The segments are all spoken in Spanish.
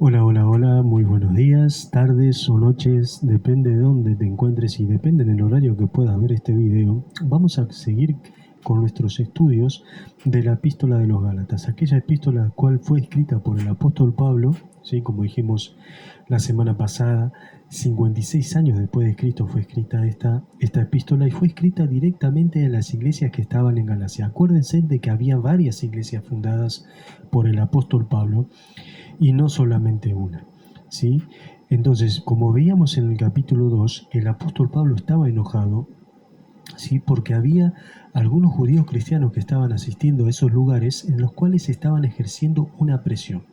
Hola, hola, hola, muy buenos días, tardes o noches, depende de dónde te encuentres y depende del horario que puedas ver este video. Vamos a seguir con nuestros estudios de la epístola de los Gálatas, aquella epístola cual fue escrita por el apóstol Pablo, ¿sí? Como dijimos la semana pasada, 56 años después de Cristo fue escrita esta epístola y fue escrita directamente a las iglesias que estaban en Galacia. Acuérdense de que había varias iglesias fundadas por el apóstol Pablo y no solamente una, ¿sí? Entonces, como veíamos en el capítulo 2, el apóstol Pablo estaba enojado, ¿sí? Porque había algunos judíos cristianos que estaban asistiendo a esos lugares en los cuales estaban ejerciendo una presión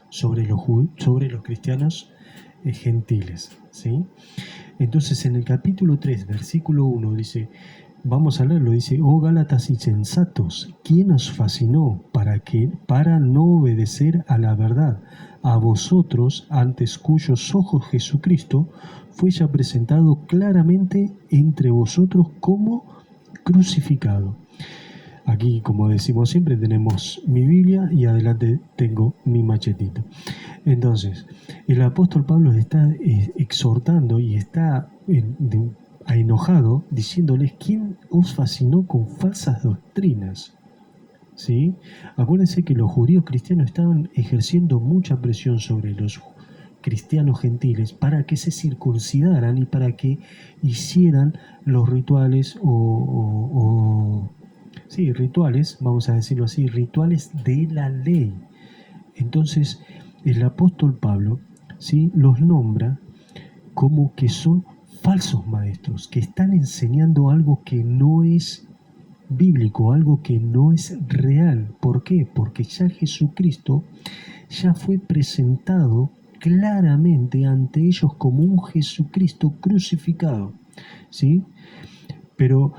sobre los cristianos gentiles, ¿sí? Entonces, en el capítulo 3, versículo 1, dice, vamos a leerlo, dice, oh Gálatas insensatos, ¿quién os fascinó para no obedecer a la verdad? A vosotros, antes cuyos ojos Jesucristo fue ya presentado claramente entre vosotros como crucificado. Aquí, como decimos siempre, tenemos mi Biblia y adelante tengo mi machetito. Entonces, el apóstol Pablo está exhortando y está enojado diciéndoles quién os fascinó con falsas doctrinas. ¿Sí? Acuérdense que los judíos cristianos estaban ejerciendo mucha presión sobre los cristianos gentiles para que se circuncidaran y para que hicieran los rituales sí, rituales, vamos a decirlo así, rituales de la ley. Entonces, el apóstol Pablo, ¿sí?, los nombra como que son falsos maestros, que están enseñando algo que no es bíblico, algo que no es real. ¿Por qué? Porque ya Jesucristo ya fue presentado claramente ante ellos como un Jesucristo crucificado, ¿sí? Pero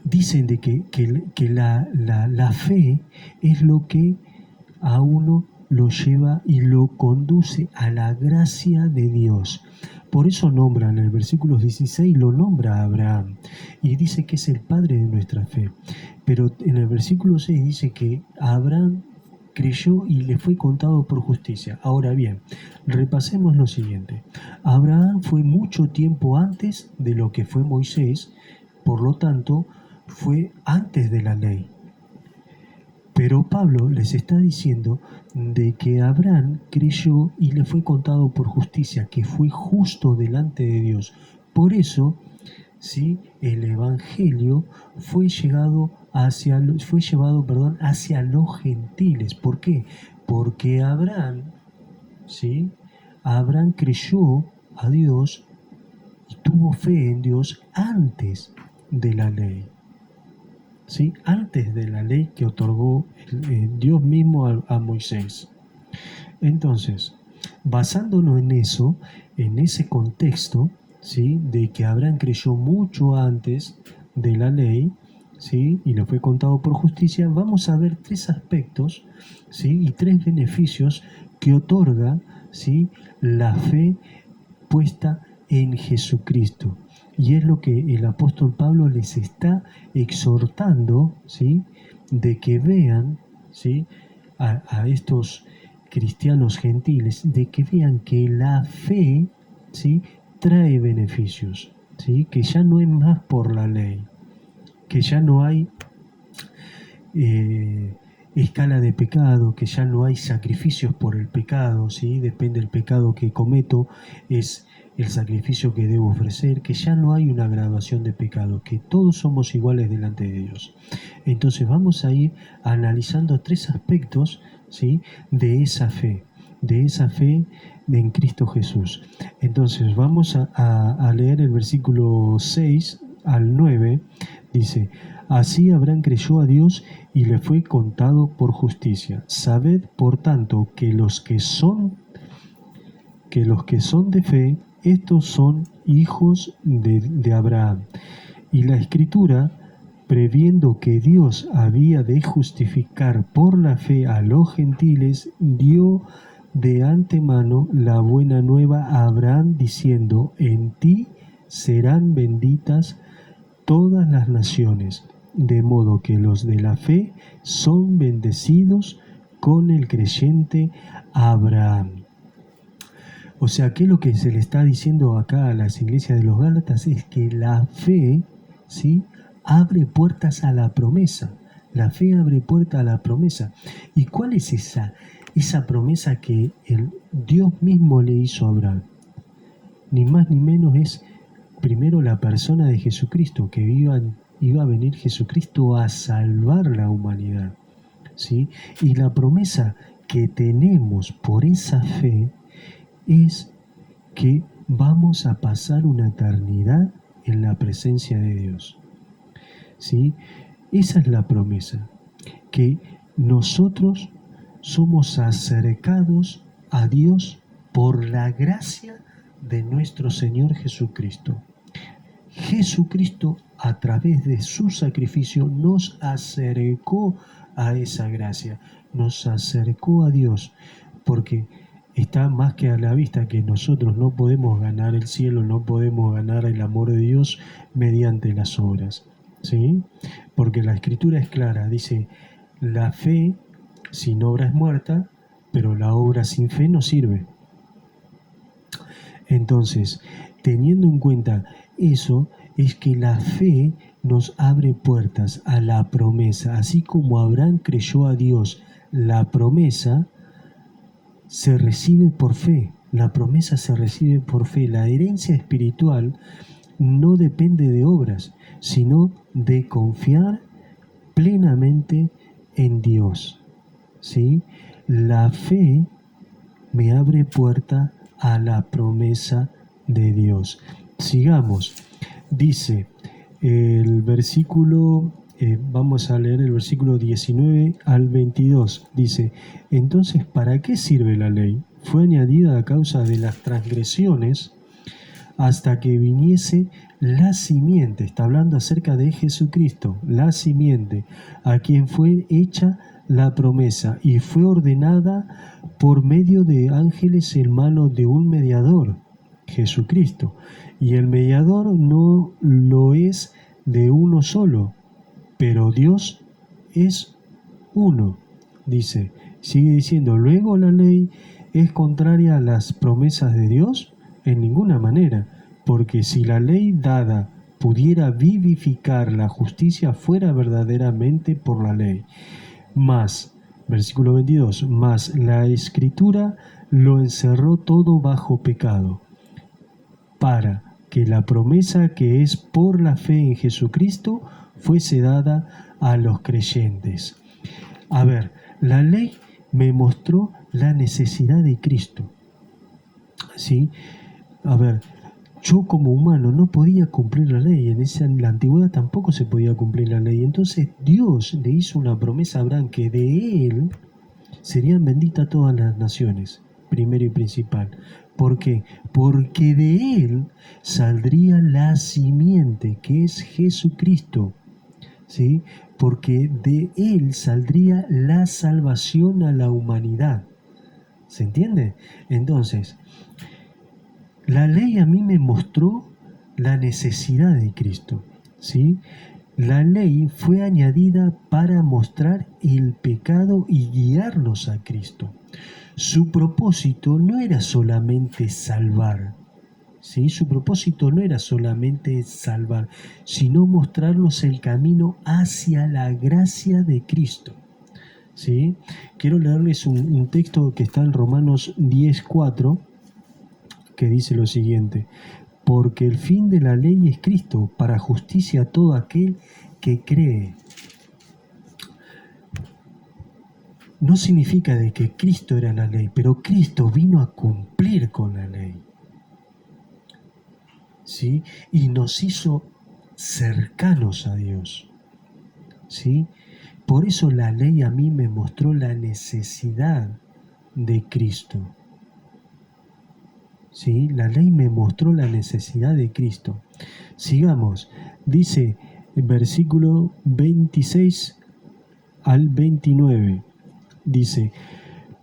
dicen de que la fe es lo que a uno lo lleva y lo conduce a la gracia de Dios. Por eso nombra en el versículo 16, lo nombra a Abraham y dice que es el padre de nuestra fe. Pero en el versículo 6 dice que Abraham creyó y le fue contado por justicia. Ahora bien, repasemos lo siguiente. Abraham fue mucho tiempo antes de lo que fue Moisés, por lo tanto, fue antes de la ley. Pero Pablo les está diciendo de que Abraham creyó y le fue contado por justicia, que fue justo delante de Dios. Por eso, ¿sí?, el evangelio fue llevado hacia los gentiles. ¿Por qué? Porque Abraham, ¿sí?, Abraham creyó a Dios y tuvo fe en Dios antes de la ley. ¿Sí? Antes de la ley que otorgó Dios mismo a Moisés. Entonces, basándonos en eso, en ese contexto, ¿sí?, de que Abraham creyó mucho antes de la ley, ¿sí?, y le fue contado por justicia, vamos a ver tres aspectos, ¿sí?, y tres beneficios que otorga, ¿sí?, la fe puesta en Jesucristo. Y es lo que el apóstol Pablo les está exhortando, ¿sí?, de que vean, ¿sí?, a estos cristianos gentiles, de que vean que la fe, ¿sí?, trae beneficios, ¿sí?, que ya no es más por la ley, que ya no hay escala de pecado, que ya no hay sacrificios por el pecado, ¿sí?, depende del pecado que cometo, es el sacrificio que debo ofrecer, que ya no hay una graduación de pecado, que todos somos iguales delante de Dios. Entonces vamos a ir analizando tres aspectos, ¿sí?, de esa fe en Cristo Jesús. Entonces vamos a leer el versículo 6 al 9, dice, así Abraham creyó a Dios y le fue contado por justicia. Sabed, por tanto, que los que son de fe, estos son hijos de Abraham. Y la Escritura, previendo que Dios había de justificar por la fe a los gentiles, dio de antemano la buena nueva a Abraham, diciendo, en ti serán benditas todas las naciones, de modo que los de la fe son bendecidos con el creyente Abraham. O sea, que lo que se le está diciendo acá a las iglesias de los Gálatas es que la fe, ¿sí?, abre puertas a la promesa. La fe abre puertas a la promesa. ¿Y cuál es esa promesa que el Dios mismo le hizo a Abraham? Ni más ni menos es primero la persona de Jesucristo, que iba a venir Jesucristo a salvar la humanidad, ¿sí? Y la promesa que tenemos por esa fe es que vamos a pasar una eternidad en la presencia de Dios, ¿sí? Esa es la promesa, que nosotros somos acercados a Dios por la gracia de nuestro Señor Jesucristo. Jesucristo, a través de su sacrificio, nos acercó a esa gracia, nos acercó a Dios, porque está más que a la vista que nosotros no podemos ganar el cielo, no podemos ganar el amor de Dios mediante las obras, ¿sí? Porque la Escritura es clara, dice, la fe sin obra es muerta, pero la obra sin fe no sirve. Entonces, teniendo en cuenta eso, es que la fe nos abre puertas a la promesa. Así como Abraham creyó a Dios, la promesa se recibe por fe. La promesa se recibe por fe. La herencia espiritual no depende de obras, sino de confiar plenamente en Dios, ¿sí? La fe me abre puerta a la promesa de Dios. Sigamos. Dice el versículo, vamos a leer el versículo 19 al 22. Dice, entonces, ¿para qué sirve la ley? Fue añadida a causa de las transgresiones hasta que viniese la simiente. Está hablando acerca de Jesucristo, la simiente, a quien fue hecha la promesa y fue ordenada por medio de ángeles en mano de un mediador, Jesucristo. Y el mediador no lo es de uno solo, pero Dios es uno. Dice, sigue diciendo, luego la ley es contraria a las promesas de Dios. En ninguna manera, porque si la ley dada pudiera vivificar la justicia, fuera verdaderamente por la ley. Mas, versículo 22, mas la Escritura lo encerró todo bajo pecado, para que la promesa que es por la fe en Jesucristo fuese dada a los creyentes. A ver, la ley me mostró la necesidad de Cristo, ¿sí? A ver, yo como humano no podía cumplir la ley, en la antigüedad tampoco se podía cumplir la ley. Entonces Dios le hizo una promesa a Abraham que de él serían benditas todas las naciones, primero y principal. ¿Por qué? Porque de él saldría la simiente, que es Jesucristo, ¿sí? Porque de él saldría la salvación a la humanidad. ¿Se entiende? Entonces, la ley a mí me mostró la necesidad de Cristo, ¿sí? La ley fue añadida para mostrar el pecado y guiarnos a Cristo. Su propósito no era solamente salvar, ¿sí? Su propósito no era solamente salvar, sino mostrarnos el camino hacia la gracia de Cristo, ¿sí? Quiero leerles un texto que está en Romanos 10:4, que dice lo siguiente: porque el fin de la ley es Cristo, para justicia a todo aquel que cree. No significa de que Cristo era la ley, pero Cristo vino a cumplir con la ley, ¿sí? Y nos hizo cercanos a Dios, ¿sí? Por eso la ley a mí me mostró la necesidad de Cristo, ¿sí? La ley me mostró la necesidad de Cristo. Sigamos. Dice el versículo 26 al 29. Dice,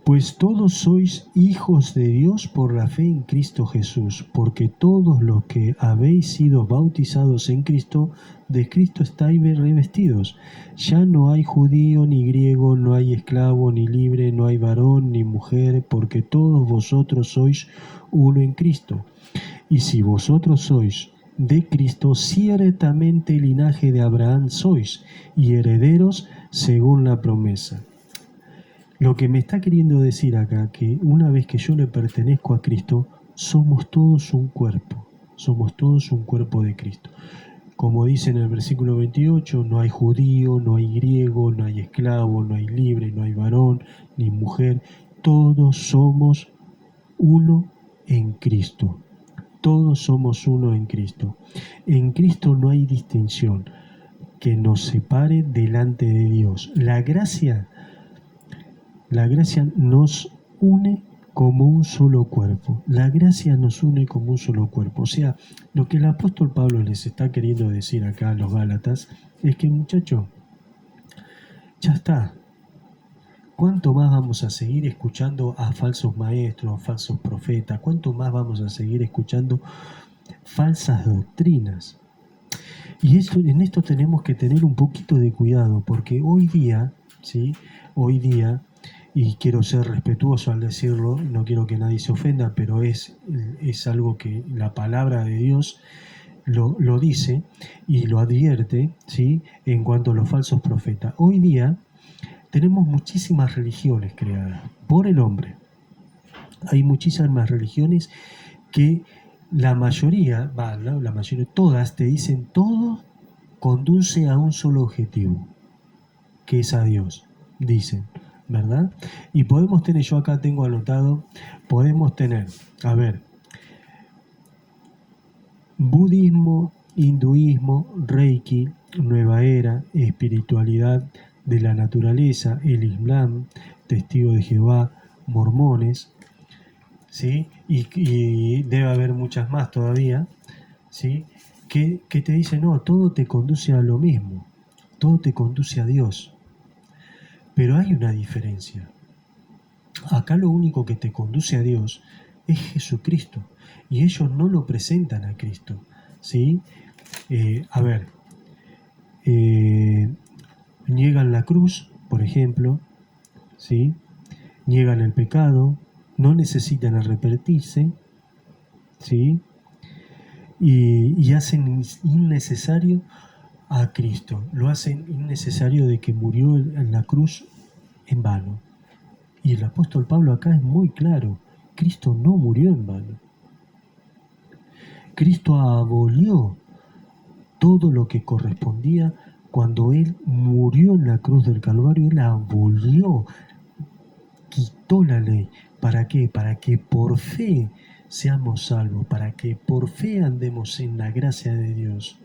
Pues todos sois hijos de Dios por la fe en Cristo Jesús, porque todos los que habéis sido bautizados en Cristo, de Cristo estáis revestidos. Ya no hay judío ni griego, no hay esclavo ni libre, no hay varón ni mujer, porque todos vosotros sois uno en Cristo. Y si vosotros sois de Cristo, ciertamente linaje de Abraham sois, y herederos según la promesa. Lo que me está queriendo decir acá, que una vez que yo le pertenezco a Cristo, somos todos un cuerpo de Cristo. Como dice en el versículo 28, no hay judío, no hay griego, no hay esclavo, no hay libre, no hay varón, ni mujer, todos somos uno en Cristo. Todos somos uno en Cristo. En Cristo no hay distinción que nos separe delante de Dios. La gracia nos une como un solo cuerpo. La gracia nos une como un solo cuerpo. O sea, lo que el apóstol Pablo les está queriendo decir acá a los Gálatas es que, muchachos, ya está. ¿Cuánto más vamos a seguir escuchando a falsos maestros, a falsos profetas? ¿Cuánto más vamos a seguir escuchando falsas doctrinas? Y en esto tenemos que tener un poquito de cuidado, porque hoy día, ¿sí? Hoy día, y quiero ser respetuoso al decirlo, no quiero que nadie se ofenda, pero es algo que la palabra de Dios lo dice y lo advierte, ¿sí? En cuanto a los falsos profetas. Hoy día tenemos muchísimas religiones creadas por el hombre. Hay muchísimas religiones que la mayoría, todas te dicen, todo conduce a un solo objetivo, que es a Dios, dicen, ¿verdad? Y podemos tener, yo acá tengo anotado, podemos tener, a ver, budismo, hinduismo, reiki, nueva era, espiritualidad de la naturaleza, el Islam, testigo de Jehová, mormones, ¿sí? Y debe haber muchas más todavía, ¿sí? Que te dicen, no, todo te conduce a lo mismo, todo te conduce a Dios. Pero hay una diferencia. Acá lo único que te conduce a Dios es Jesucristo, y ellos no lo presentan a Cristo, ¿sí? Niegan la cruz, por ejemplo, ¿sí? Niegan el pecado, no necesitan arrepentirse, ¿sí? Y hacen innecesario a Cristo, lo hacen innecesario de que murió en la cruz en vano. Y el apóstol Pablo acá es muy claro, Cristo no murió en vano. Cristo abolió todo lo que correspondía cuando Él murió en la cruz del Calvario. Él abolió, quitó la ley. ¿Para qué? Para que por fe seamos salvos, para que por fe andemos en la gracia de Dios,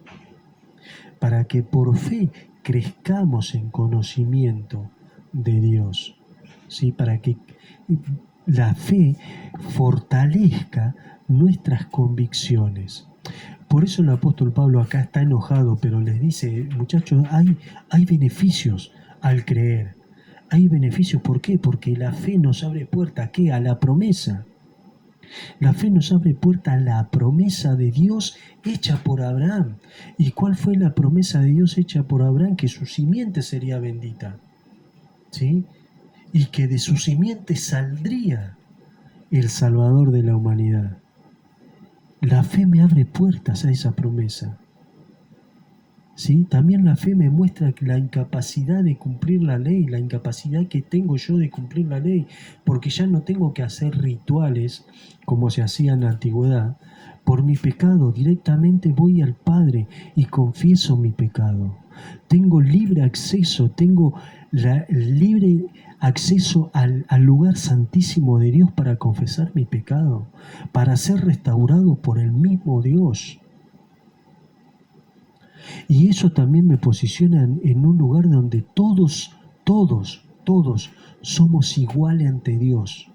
para que por fe crezcamos en conocimiento de Dios, ¿sí? Para que la fe fortalezca nuestras convicciones. Por eso el apóstol Pablo acá está enojado, pero les dice, muchachos, hay beneficios al creer. Hay beneficios, ¿por qué? Porque la fe nos abre puerta ¿a qué? A la promesa. La fe nos abre puerta a la promesa de Dios hecha por Abraham. ¿Y cuál fue la promesa de Dios hecha por Abraham? Que su simiente sería bendita, ¿sí? Y que de su simiente saldría el Salvador de la humanidad. La fe me abre puertas a esa promesa, ¿sí? También la fe me muestra la incapacidad de cumplir la ley, la incapacidad que tengo yo de cumplir la ley, porque ya no tengo que hacer rituales como se hacía en la antigüedad. Por mi pecado directamente voy al Padre y confieso mi pecado. Tengo libre acceso, tengo libre acceso al lugar santísimo de Dios para confesar mi pecado, para ser restaurado por el mismo Dios. Y eso también me posiciona en un lugar donde todos somos iguales ante Dios.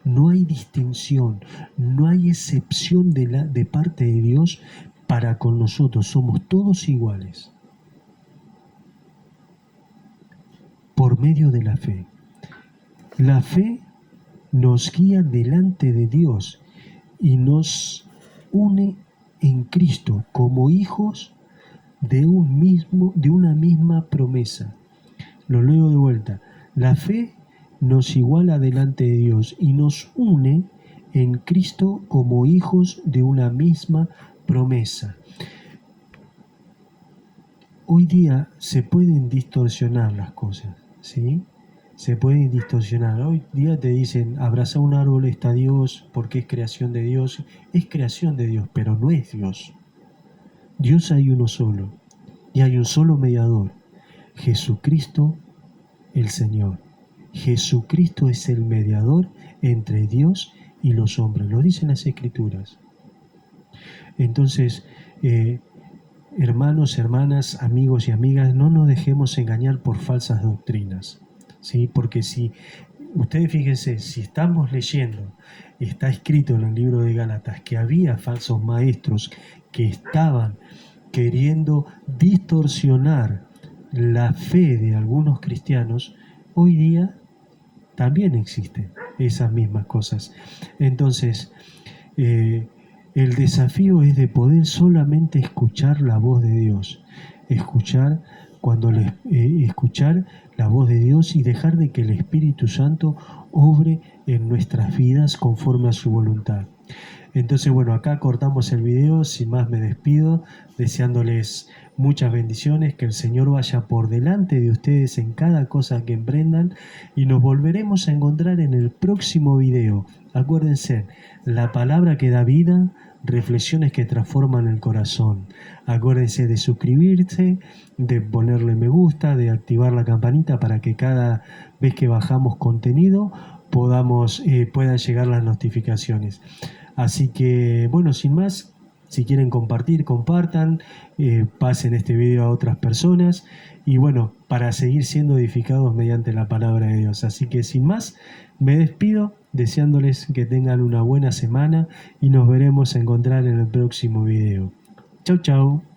No hay distinción, no hay excepción de parte de Dios para con nosotros. Somos todos iguales por medio de la fe. La fe nos guía delante de Dios y nos une en Cristo como hijos de una misma promesa. Lo leo de vuelta. La fe nos iguala delante de Dios y nos une en Cristo como hijos de una misma promesa. Hoy día se pueden distorsionar las cosas, ¿sí? Se pueden distorsionar. Hoy día te dicen, abraza un árbol, está Dios, porque es creación de Dios. Es creación de Dios, pero no es Dios. Dios hay uno solo, y hay un solo mediador, Jesucristo el Señor. Jesucristo es el mediador entre Dios y los hombres, lo dicen las Escrituras. Entonces, hermanos, hermanas, amigos y amigas, no nos dejemos engañar por falsas doctrinas, ¿sí? Porque si ustedes fíjense, si estamos leyendo, está escrito en el libro de Gálatas que había falsos maestros que estaban queriendo distorsionar la fe de algunos cristianos, hoy día también existen esas mismas cosas. Entonces, el desafío es de poder solamente escuchar la voz de Dios, escuchar la voz de Dios y dejar de que el Espíritu Santo obre en nuestras vidas conforme a su voluntad. Entonces, bueno, acá cortamos el video, sin más me despido, deseándoles muchas bendiciones, que el Señor vaya por delante de ustedes en cada cosa que emprendan y nos volveremos a encontrar en el próximo video. Acuérdense, la palabra que da vida, reflexiones que transforman el corazón. Acuérdense de suscribirse, de ponerle me gusta, de activar la campanita para que cada vez que bajamos contenido puedan llegar las notificaciones. Así que, bueno, sin más, si quieren compartir, compartan, pasen este video a otras personas y bueno, para seguir siendo edificados mediante la palabra de Dios. Así que sin más, me despido deseándoles que tengan una buena semana y nos veremos a encontrar en el próximo video. Chau, chau.